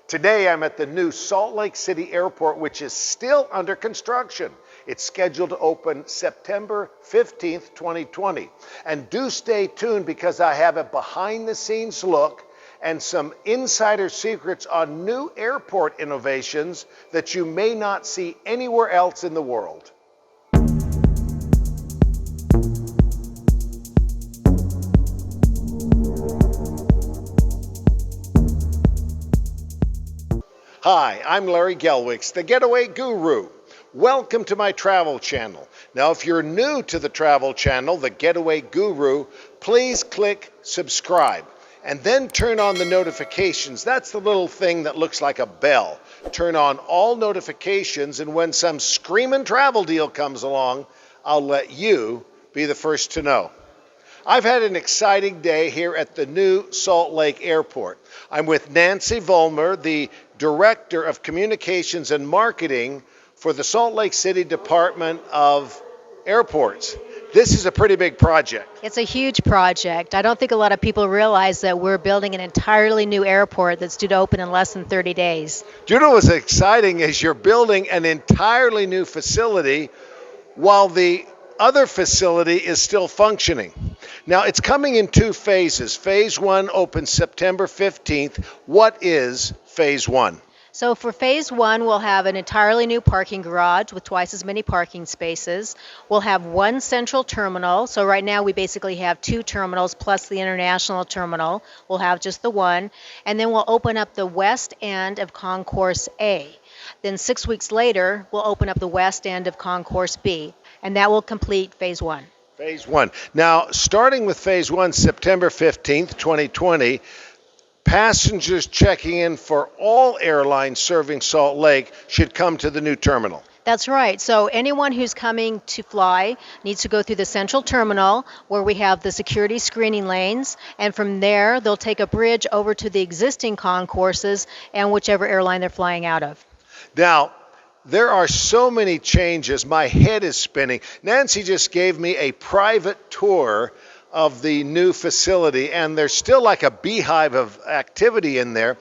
Today I'm at the new Salt Lake City Airport, which is still under construction. It's scheduled to open September 15th, 2020. And do stay tuned because I have a behind the scenes look and some insider secrets on new airport innovations that you may not see anywhere else in the world. Hi, I'm Larry Gelwicks, the Getaway Guru. Welcome to my travel channel. Now, if you're new to the travel channel, the Getaway Guru, please click subscribe and then turn on the notifications. That's the little thing that looks like a bell. Turn on all notifications, and when some screaming travel deal comes along, I'll let you be the first to know. I've had an exciting day here at the new Salt Lake Airport. I'm with Nancy Vollmer, the Director of Communications and Marketing for the Salt Lake City Department of Airports. This is a pretty big project. It's a huge project. I don't think a lot of people realize that we're building an entirely new airport that's due to open in less than 30 days. Do you know what's exciting is you're building an entirely new facility while the other facility is still functioning. Now, it's coming in two phases. Phase one opens September 15th. What is phase one? So for phase one, we'll have an entirely new parking garage with twice as many parking spaces. We'll have one central terminal. So right now we basically have two terminals plus the international terminal. We'll have just the one. And then we'll open up the west end of Concourse A. Then 6 weeks later, we'll open up the west end of Concourse B. And that will complete phase one. Phase one. Now, starting with phase one, September 15th, 2020, passengers checking in for all airlines serving Salt Lake should come to the new terminal. That's right. So anyone who's coming to fly needs to go through the central terminal where we have the security screening lanes. And from there, they'll take a bridge over to the existing concourses and whichever airline they're flying out of. Now, there are so many changes. My head is spinning. Nancy just gave me a private tour of the new facility, and there's still like a beehive of activity in there.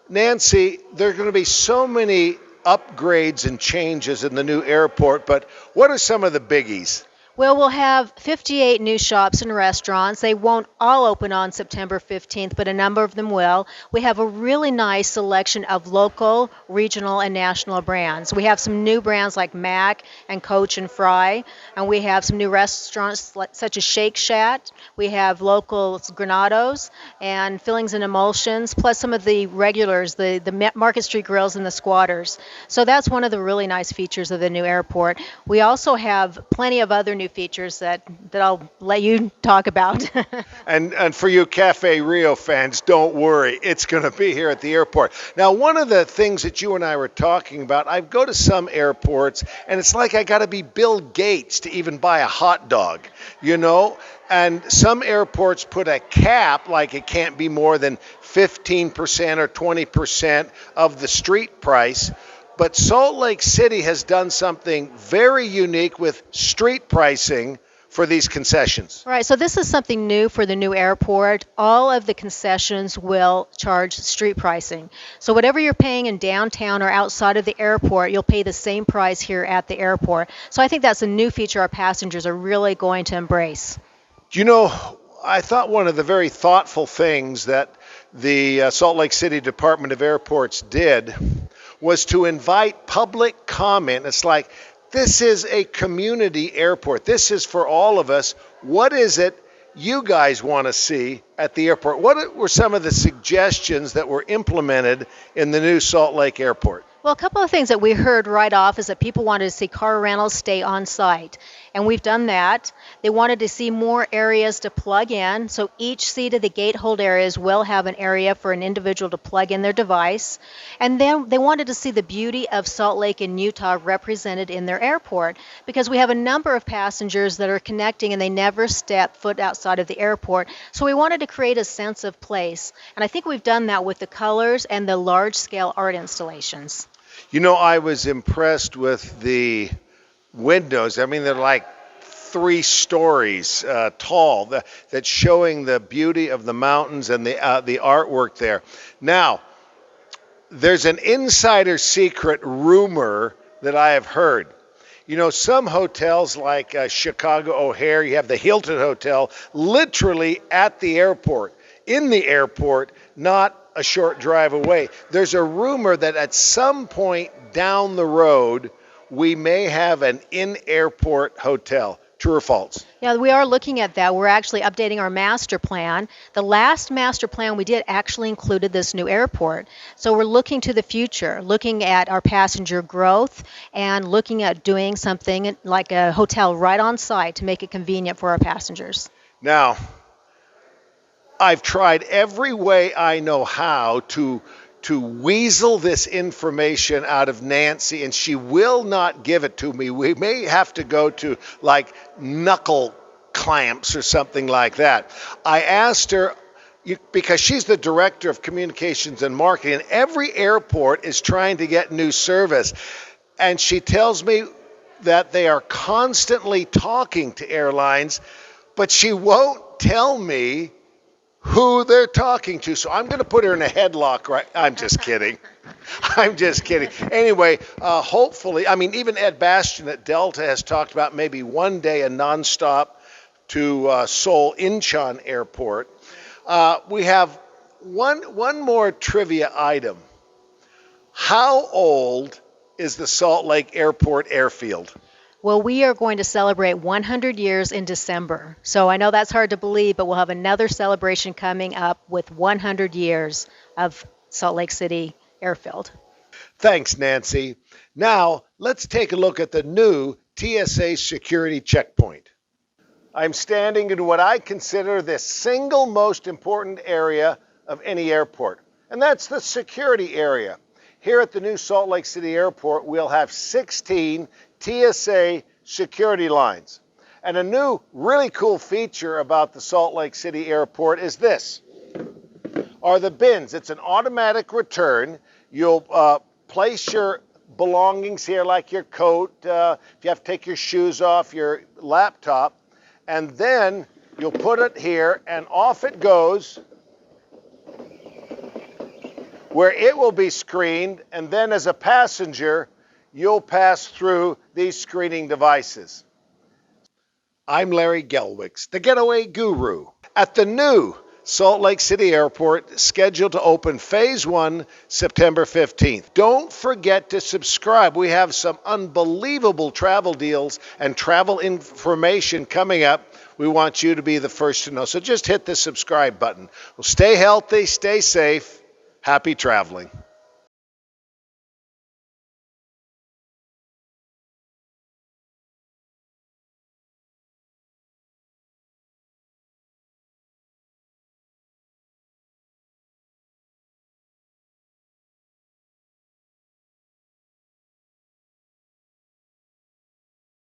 Nancy, there are going to be so many upgrades and changes in the new airport, but what are some of the biggies? Well, we'll have 58 new shops and restaurants. They won't all open on September 15th, but a number of them will. We have a really nice selection of local, regional, and national brands. We have some new brands like Mac and Coach and Fry, and we have some new restaurants such as Shake Shack. We have local Granados and Fillings and Emulsions, plus some of the regulars, the Market Street Grills and the Squatters. So that's one of the really nice features of the new airport. We also have plenty of other new features that I'll let you talk about. And for you Cafe Rio fans, don't worry, it's going to be here at the airport. Now, one of the things that you and I were talking about, I go to some airports and it's like I got to be Bill Gates to even buy a hot dog, you know? And some airports put a cap, like it can't be more than 15% or 20% of the street price. But Salt Lake City has done something very unique with street pricing for these concessions. Right, so this is something new for the new airport. All of the concessions will charge street pricing. So whatever you're paying in downtown or outside of the airport, you'll pay the same price here at the airport. So I think that's a new feature our passengers are really going to embrace. You know, I thought one of the very thoughtful things that the Salt Lake City Department of Airports did was to invite public comment. It's like, this is a community airport. This is for all of us. What is it you guys want to see at the airport? What were some of the suggestions that were implemented in the new Salt Lake Airport? Well, a couple of things that we heard right off is that people wanted to see car rentals stay on site. And we've done that. They wanted to see more areas to plug in. So each seat of the gate hold areas will have an area for an individual to plug in their device. And then they wanted to see the beauty of Salt Lake and Utah represented in their airport, because we have a number of passengers that are connecting and they never step foot outside of the airport. So we wanted to create a sense of place. And I think we've done that with the colors and the large-scale art installations. You know, I was impressed with the windows. I mean, they're like 3 stories tall, that's showing the beauty of the mountains and the artwork there. Now, There's an insider secret rumor that I have heard. You know, some hotels like Chicago O'Hare, you have the Hilton Hotel, literally at the airport, in the airport, not a short drive away. There's a rumor that at some point down the road, we may have an in-airport hotel. True or false? Yeah, we are looking at that. We're actually updating our master plan. The last master plan we did actually included this new airport. So we're looking to the future, looking at our passenger growth and looking at doing something like a hotel right on site to make it convenient for our passengers. Now, I've tried every way I know how to weasel this information out of Nancy, and she will not give it to me. We may have to go to like knuckle clamps or something like that. I asked her, because she's the director of communications and marketing, and every airport is trying to get new service. And she tells me that they are constantly talking to airlines, but she won't tell me who they're talking to. So I'm going to put her in a headlock, right? I'm just kidding. I'm just kidding. Anyway, hopefully, I mean, even Ed Bastian at Delta has talked about maybe one day a nonstop to Seoul Incheon Airport. We have one more trivia item. How old is the Salt Lake Airport airfield? Well, we are going to celebrate 100 years in December. So I know that's hard to believe, but we'll have another celebration coming up with 100 years of Salt Lake City Airfield. Thanks, Nancy. Now, let's take a look at the new TSA Security checkpoint. I'm standing in what I consider the single most important area of any airport, and that's the security area. Here at the new Salt Lake City Airport, we'll have 16 TSA security lines. And a new really cool feature about the Salt Lake City Airport is this, are the bins. It's an automatic return. You'll place your belongings here, like your coat, if you have to take your shoes off, your laptop, and then you'll put it here and off it goes, where it will be screened, and then as a passenger, you'll pass through these screening devices. I'm Larry Gelwicks, the Getaway Guru, at the new Salt Lake City Airport, scheduled to open Phase 1 September 15th. Don't forget to subscribe. We have some unbelievable travel deals and travel information coming up. We want you to be the first to know. So just hit the subscribe button. Well, stay healthy, stay safe. Happy traveling.